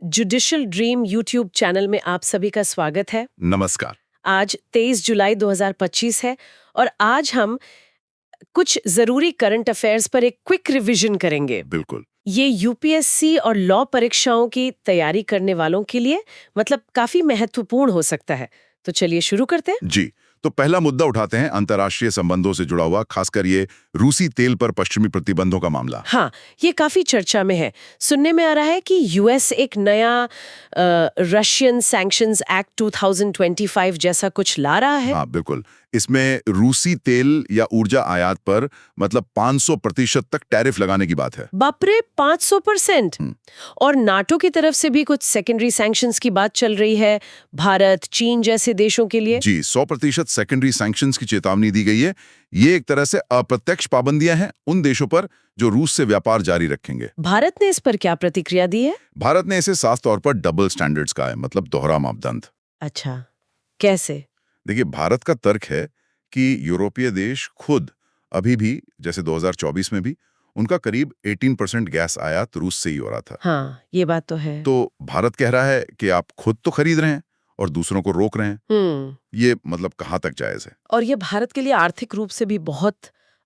Judicial dream YouTube channel में आप सभी का स्वागत है। नमस्कार। आज 23 जुलाई 2025 है और आज हम कुछ जरूरी करंट अफेयर्स पर एक क्विक रिवीजन करेंगे। बिल्कुल। ये यूपीएससी और लॉ परीक्षाओं की तैयारी करने वालों के लिए मतलब काफी महत्वपूर्ण हो सकता है। तो चलिए शुरू करते हैं। जी, तो पहला मुद्दा उठाते हैं अंतर्राष्ट्रीय संबंधों से जुड़ा हुआ, खासकर ये रूसी तेल पर पश्चिमी प्रतिबंधों का मामला। हाँ, ये काफी चर्चा में है। सुनने में आ रहा है कि यूएस एक नया रशियन सैंक्शंस एक्ट 2025 जैसा कुछ ला रहा है। हाँ बिल्कुल। इसमें रूसी तेल या ऊर्जा आयात पर मतलब 500% तक टैरिफ लगाने की बात है। बाप रे, 500%। और नाटो की तरफ से भी कुछ सेकेंडरी सैंक्शंस की बात चल रही है, भारत, चीन जैसे देशों के लिए। जी, 100% सेकेंडरी सैंक्शंस की चेतावनी दी गई है। ये एक तरह से अप्रत्यक्ष पाबंदियां हैं उन देशों पर जो रूस से व्यापार जारी रखेंगे। भारत ने इस पर क्या प्रतिक्रिया दी है? भारत ने इसे साफ तौर पर डबल स्टैंडर्ड्स कहा है, मतलब दोहरा मापदंड। अच्छा, कैसे? देखिए, भारत का तर्क है कि यूरोपीय देश खुद अभी भी, जैसे 2024 में भी, उनका करीब 18% गैस आयात रूस से ही हो रहा था। हाँ, ये बात तो है। तो भारत कह रहा है कि आप खुद तो खरीद रहे हैं और दूसरों को रोक रहे हैं। ये मतलब कहाँ तक जायज है? और ये भारत के लिए आर्थिक रूप से भी बहुत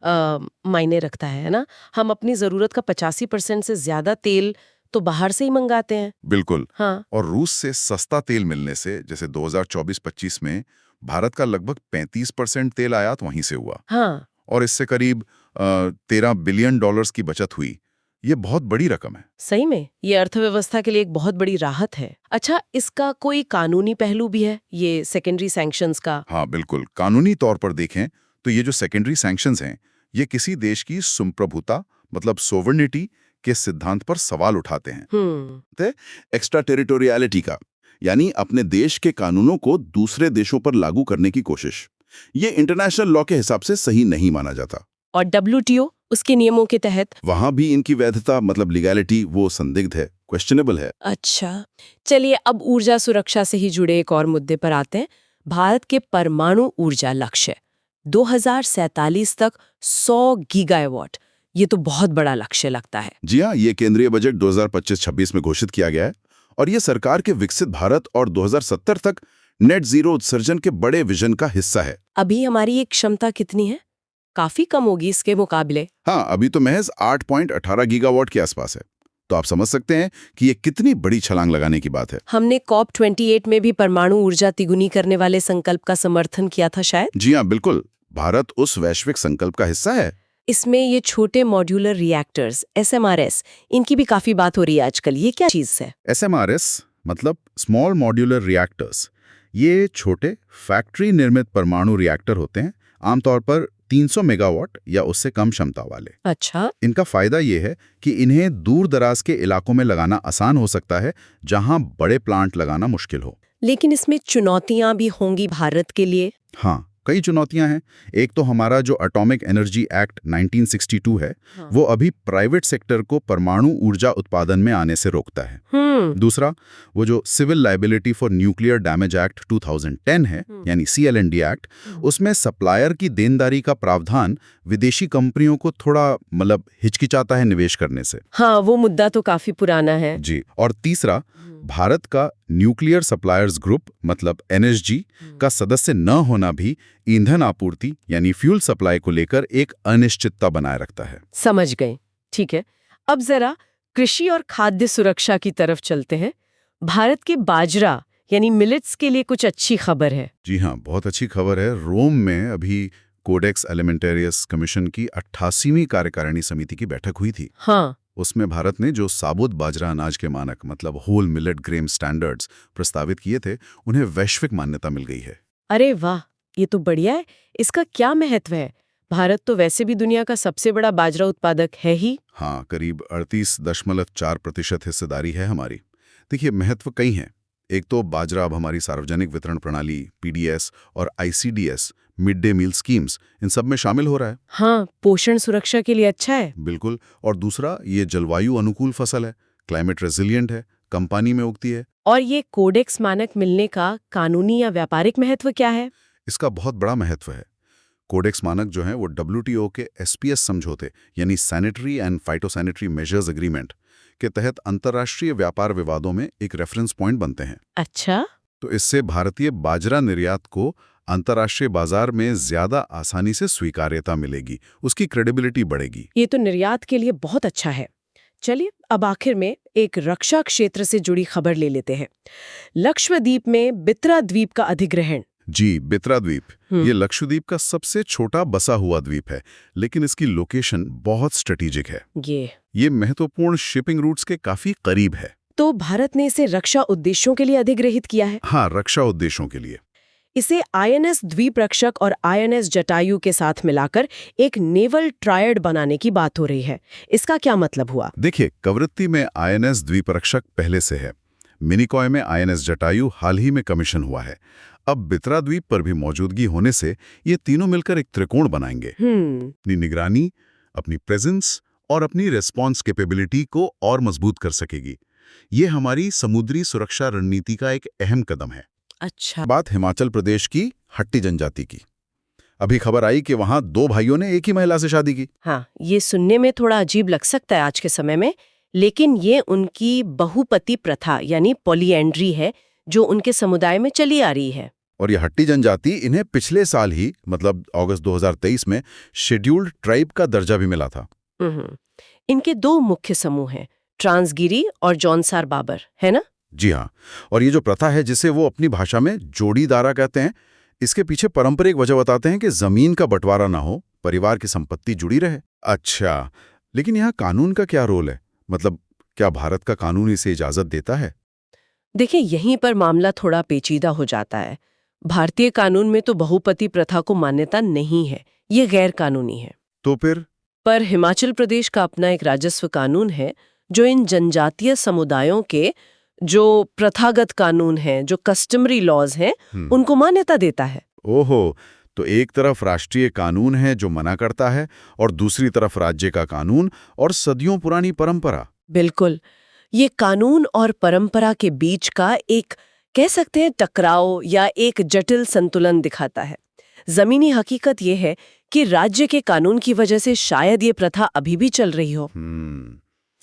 मायने रखता है ना? हम अपनी जरूरत का 85% से ज्यादा तेल तो बाहर से ही मंगाते हैं। बिल्कुल। हाँ। और रूस से सस्ता तेल मिलने से, जैसे 2024-25 में भारत का लगभग 35% तेल आयात वहीं से हुआ। हाँ। और इससे करीब 13 बिलियन डॉलर्स की बचत हुई। ये बहुत बड़ी रकम है। सही में ये अर्थव्यवस्था के लिए एक बहुत बड़ी राहत है। अच्छा, इसका कोई कानूनी पहलू भी है, ये सेकेंडरी सैंक्शंस का? हाँ बिल्कुल। कानूनी तौर पर देखें तो ये जो सेकेंडरी सैंक्शंस हैं, ये किसी देश की संप्रभुता मतलब सोवरेनिटी के सिद्धांत पर सवाल उठाते हैं। एक्स्ट्रा टेरिटोरियलिटी का, यानी अपने देश के कानूनों को दूसरे देशों पर लागू करने की कोशिश। ये इंटरनेशनल लॉ के हिसाब से सही नहीं माना जाता। और WTO उसके नियमों के तहत? वहां भी इनकी वैधता मतलब लीगैलिटी वो संदिग्ध है, क्वेश्चनेबल है। अच्छा, चलिए अब ऊर्जा सुरक्षा से ही जुड़े एक और मुद्दे पर आते हैं। भारत के परमाणु ऊर्जा लक्ष्य 2047 तक 100 गीगावाट, ये तो बहुत बड़ा लक्ष्य लगता है। जी हाँ, ये केंद्रीय बजट 2025-26 में घोषित किया गया है और ये सरकार के विकसित भारत और 2070 तक नेट जीरो उत्सर्जन के बड़े विजन का हिस्सा है। अभी हमारी ये क्षमता कितनी है? काफी कम होगी इसके मुकाबले। हाँ, अभी तो महज 8.18 गीगावाट के आसपास है। तो आप समझ सकते हैं कि ये कितनी बड़ी छलांग लगाने की बात है। हमने COP28 में भी परमाणु ऊर्जा तिगुनी करने वाले संकल्प का समर्थन किया था शायद। जी हाँ बिल्कुल, भारत उस वैश्विक संकल्प का हिस्सा है। इसमें ये छोटे मॉड्यूलर रिएक्टर्स SMRS, इनकी भी काफी बात हो रही है आजकल। ये क्या चीज है? SMRS मतलब स्मॉल मॉड्यूलर रिएक्टर्स। ये छोटे फैक्ट्री निर्मित परमाणु रिएक्टर होते हैं, आमतौर पर 300 मेगावाट या उससे कम क्षमता वाले। अच्छा। इनका फायदा ये है कि इन्हें दूर दराज के इलाकों में लगाना आसान हो सकता है, जहां बड़े प्लांट लगाना मुश्किल हो। लेकिन इसमें चुनौतियां भी होंगी भारत के लिए। हाँ, कई चुनौतियां हैं। एक तो हमारा जो एटॉमिक एनर्जी एक्ट 1962 है, वो अभी प्राइवेट सेक्टर को परमाणु ऊर्जा उत्पादन में आने से रोकता है। दूसरा, वो जो civil liability for nuclear damage act 2010 है, यानी CLND एक्ट, उसमें सप्लायर की देनदारी का प्रावधान विदेशी कंपनियों को थोड़ा मतलब हिचकिचाता है निवेश करने से। हाँ, वो मुद्दा तो काफी पुराना है। जी। और तीसरा, भारत का न्यूक्लियर सप्लायर्स ग्रुप मतलब NSG का सदस्य न होना भी ईंधन आपूर्ति यानी फ्यूल सप्लाई को लेकर एक अनिश्चितता बनाए रखता है। समझ गए, ठीक है। अब जरा कृषि और खाद्य सुरक्षा की तरफ चलते हैं। भारत के बाजरा यानी मिलेट्स के लिए कुछ अच्छी खबर है। जी हाँ, बहुत अच्छी खबर है। रोम में अभी कोडेक्स एलिमेंटेरियस कमीशन की 88वीं कार्यकारिणी समिति की बैठक हुई थी। हाँ। उसमें भारत ने जो साबुत बाजरा अनाज के मानक मतलब होल मिलेट ग्रेन स्टैंडर्ड्स प्रस्तावित किए थे, उन्हें वैश्विक मान्यता मिल गई है। अरे वाह, ये तो बढ़िया है। इसका क्या महत्व है? भारत तो वैसे भी दुनिया का सबसे बड़ा बाजरा उत्पादक है ही। हाँ, करीब 38.4% हिस्सेदारी है हमारी। देखिए, महत्व कई हैं। एक तो बाजरा अब हमारी सार्वजनिक वितरण प्रणाली PDS और ICDS mid day meal schemes इन सब में शामिल हो रहा है। हाँ, पोषण सुरक्षा के लिए अच्छा है। बिल्कुल। और दूसरा, ये जलवायु अनुकूल फसल है, क्लाइमेट रेजिलिएंट है, कम पानी में उगती है। और ये कोडेक्स मानक मिलने का कानूनी या व्यापारिक महत्व क्या है? इसका बहुत बड़ा महत्व है। कोडेक्स मानक जो हैं वो WTO के SPS समझौते यानी sanitary and phytosanitary measures agreement के तहत अंतर्राष्ट्रीय व्यापार विवादों में एक रेफरेंस पॉइंट बनते हैं। अच्छा। तो इससे भारतीय बाजरा निर्यात को अंतर्राष्ट्रीय बाजार में ज्यादा आसानी से स्वीकार्यता मिलेगी, उसकी क्रेडिबिलिटी बढ़ेगी। ये तो निर्यात के लिए बहुत अच्छा है। चलिए अब आखिर में एक रक्षा क्षेत्र से जुड़ी खबर ले लेते हैं। लक्षद्वीप में बित्रा द्वीप का अधिग्रहण। जी, बित्रा द्वीप ये लक्षद्वीप का सबसे छोटा बसा हुआ द्वीप है, लेकिन इसकी लोकेशन बहुत स्ट्रेटेजिक है। ये महत्वपूर्ण शिपिंग रूट्स के काफी करीब है। तो भारत ने इसे रक्षा उद्देश्यों के लिए अधिग्रहित किया है? हाँ, रक्षा उद्देश्यों के लिए। इसे INS द्वीप रक्षक और INS जटायु के साथ मिलाकर एक नेवल ट्रायड बनाने की बात हो रही है। इसका क्या मतलब हुआ? देखिए, कवरत्ती में INS द्वीप रक्षक पहले से है। मिनिकॉय में INS जटायु हाल ही में कमीशन हुआ है। अब बित्रा द्वीप पर भी मौजूदगी होने से ये तीनों मिलकर एक त्रिकोण बनाएंगे। अपनी निगरानी, अपनी प्रेजेंस और अपनी रिस्पॉन्स कैपेबिलिटी को और मजबूत कर सकेगी। ये हमारी समुद्री सुरक्षा रणनीति का एक अहम कदम है। अच्छा। बात हिमाचल प्रदेश की हट्टी जनजाति की। अभी खबर आई कि वहां 2 भाइयों ने एक ही महिला से शादी की। हाँ, ये सुनने में थोड़ा अजीब लग सकता है आज के समय में, लेकिन ये उनकी बहुपति प्रथा यानी पॉलीएंड्री है जो उनके समुदाय में चली आ रही है। और ये हट्टी जनजाति इन्हें पिछले साल ही मतलब अगस्त 2023 में शेड्यूल्ड ट्राइब का दर्जा भी मिला था। इनके 2 मुख्य समूह हैं, ट्रांसगिरी और जौनसार बाबर, है ना? जी हाँ। और ये जो प्रथा है जिसे वो अपनी भाषा में जोड़ीदारा कहते हैं, इसके पीछे पारंपरिक वजह बताते हैं कि जमीन का बंटवारा ना हो, परिवार की संपत्ति जुड़ी रहे। अच्छा, लेकिन यहाँ कानून का क्या रोल है? मतलब क्या भारत का कानून इसे इजाजत देता है? देखिए, यहीं पर मामला थोड़ा पेचीदा हो जाता है। भारतीय कानून में तो बहुपति प्रथा को मान्यता नहीं है, ये गैर कानूनी है। तो फिर? पर हिमाचल प्रदेश का अपना एक राजस्व कानून है जो इन जनजातीय समुदायों के जो प्रथागत कानून हैं, जो कस्टमरी लॉज हैं, उनको मान्यता देता है। ओहो, तो एक तरफ राष्ट्रीय कानून है जो मना करता है और दूसरी तरफ राज्य का कानून और सदियों पुरानी परंपरा। बिल्कुल, ये कानून और परंपरा के बीच का एक कह सकते हैं टकराव या एक जटिल संतुलन दिखाता है। जमीनी हकीकत ये है कि राज्य के कानून की वजह से शायद ये प्रथा अभी भी चल रही हो।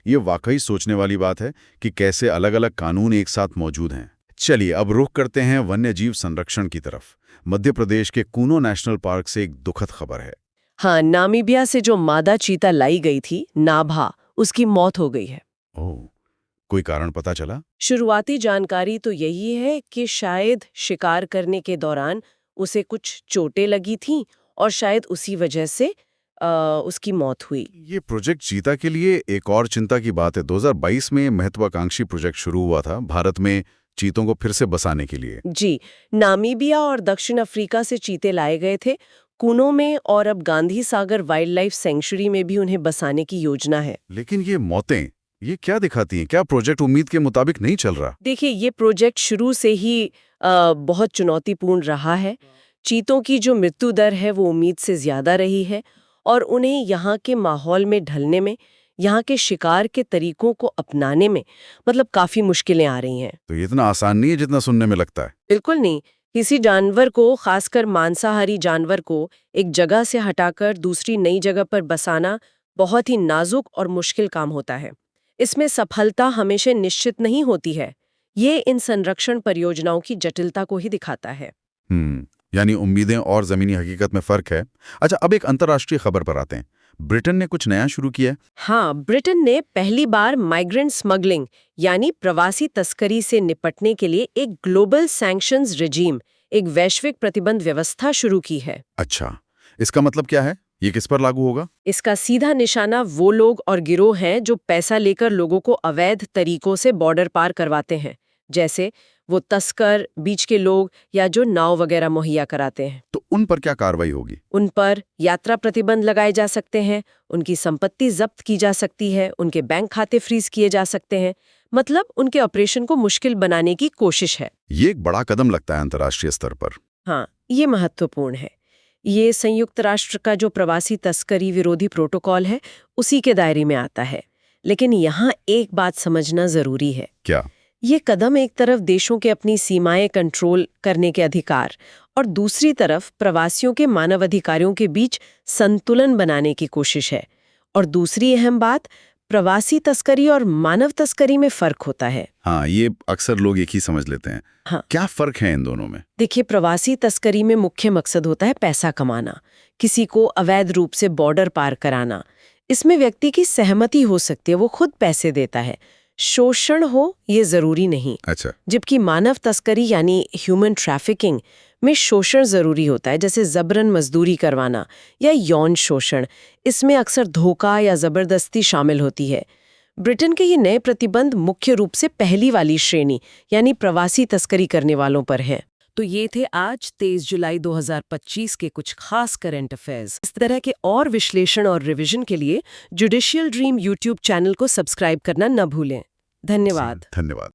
ये वाकई सोचने वाली बात है कि कैसे अलग-अलग कानून एक साथ मौजूद हैं। चलिए अब रुख करते हैं वन्यजीव संरक्षण की तरफ। मध्य प्रदेश के कूनो नेशनल पार्क से एक दुखद खबर है। हाँ, नामीबिया से जो मादा चीता लाई गई थी, नाभा, उसकी मौत हो गई है। ओह, कोई कारण पता चला? शुरुआती जानकारी तो यही है कि शायद शिकार करने के दौरान उसे कुछ चोटें लगी थीं और शायद उसी वजह से उसकी मौत हुई। ये प्रोजेक्ट चीता के लिए एक और चिंता की बात है। 2022 में महत्वाकांक्षी प्रोजेक्ट शुरू हुआ था भारत में चीतों को फिर से बसाने के लिए। जी, नामीबिया और दक्षिण अफ्रीका से चीते लाए गए थे कूनो में, और अब Gandhi Sagar wild life sanctuary में भी उन्हें बसाने की योजना है। लेकिन ये मौतें, ये क्या दिखाती हैं? क्या प्रोजेक्ट उम्मीद के मुताबिक नहीं चल रहा? देखिए, ये प्रोजेक्ट शुरू से ही बहुत चुनौतीपूर्ण रहा है। चीतों की जो मृत्यु दर है वो उम्मीद से ज्यादा रही है और उन्हें यहाँ के माहौल में ढलने में, यहाँ के शिकार के तरीकों को अपनाने में मतलब काफी मुश्किलें आ रही हैं। तो ये इतना आसान नहीं है जितना सुनने में लगता है। बिल्कुल नहीं। किसी जानवर को, खासकर मांसाहारी जानवर को, एक जगह से हटाकर दूसरी नई जगह पर बसाना बहुत ही नाजुक और मुश्किल काम होता है। इसमें सफलता हमेशा निश्चित नहीं होती है। ये इन संरक्षण परियोजनाओं की जटिलता को ही दिखाता है। यानी उम्मीदें और जमीनी हकीकत में फर्क है। अच्छा, अब एक अंतर्राष्ट्रीय खबर पर आते हैं। ब्रिटेन ने कुछ नया शुरू किया है। हाँ, ब्रिटेन ने पहली बार माइग्रेंट स्मगलिंग यानी प्रवासी तस्करी से निपटने के लिए एक ग्लोबल सैंक्शंस रेजीम, एक वैश्विक प्रतिबंध व्यवस्था शुरू की है। अच्छा, इसका मतलब क्या है? ये किस पर लागू होगा? इसका सीधा निशाना वो लोग और गिरोह हैं जो पैसा लेकर लोगों को अवैध तरीकों से बॉर्डर पार करवाते हैं, जैसे वो तस्कर, बीच के लोग या जो नाव वगैरह मुहैया कराते हैं। तो उन पर क्या कार्रवाई होगी? उन पर यात्रा प्रतिबंध लगाए जा सकते हैं, उनकी संपत्ति जब्त की जा सकती है, उनके बैंक खाते फ्रीज किए जा सकते हैं। मतलब उनके ऑपरेशन को मुश्किल बनाने की कोशिश है। ये एक बड़ा कदम लगता है अंतर्राष्ट्रीय स्तर पर। हाँ, ये महत्वपूर्ण है। ये संयुक्त राष्ट्र का जो प्रवासी तस्करी विरोधी प्रोटोकॉल है, उसी के दायरे में आता है। लेकिन यहाँ एक बात समझना जरूरी है। क्या? ये कदम एक तरफ देशों के अपनी सीमाएं कंट्रोल करने के अधिकार और दूसरी तरफ प्रवासियों के मानवाधिकारों के बीच संतुलन बनाने की कोशिश है। और दूसरी अहम बात, प्रवासी तस्करी और मानव तस्करी में फर्क होता है। हाँ, ये अक्सर लोग एक ही समझ लेते हैं। हाँ। क्या फर्क है इन दोनों में? देखिए, प्रवासी तस्करी में मुख्य मकसद होता है पैसा कमाना, किसी को अवैध रूप से बॉर्डर पार कराना। इसमें व्यक्ति की सहमति हो सकती है, वो खुद पैसे देता है। शोषण हो ये जरूरी नहीं। अच्छा। जबकि मानव तस्करी यानी ह्यूमन ट्रैफिकिंग में शोषण जरूरी होता है, जैसे जबरन मजदूरी करवाना या यौन शोषण। इसमें अक्सर धोखा या जबरदस्ती शामिल होती है। ब्रिटेन के ये नए प्रतिबंध मुख्य रूप से पहली वाली श्रेणी यानी प्रवासी तस्करी करने वालों पर है। तो ये थे आज 23 जुलाई 2025 के कुछ खास करंट अफेयर्स। इस तरह के और विश्लेषण और रिवीजन के लिए जुडिशियल ड्रीम यूट्यूब चैनल को सब्सक्राइब करना न भूलें। धन्यवाद। धन्यवाद।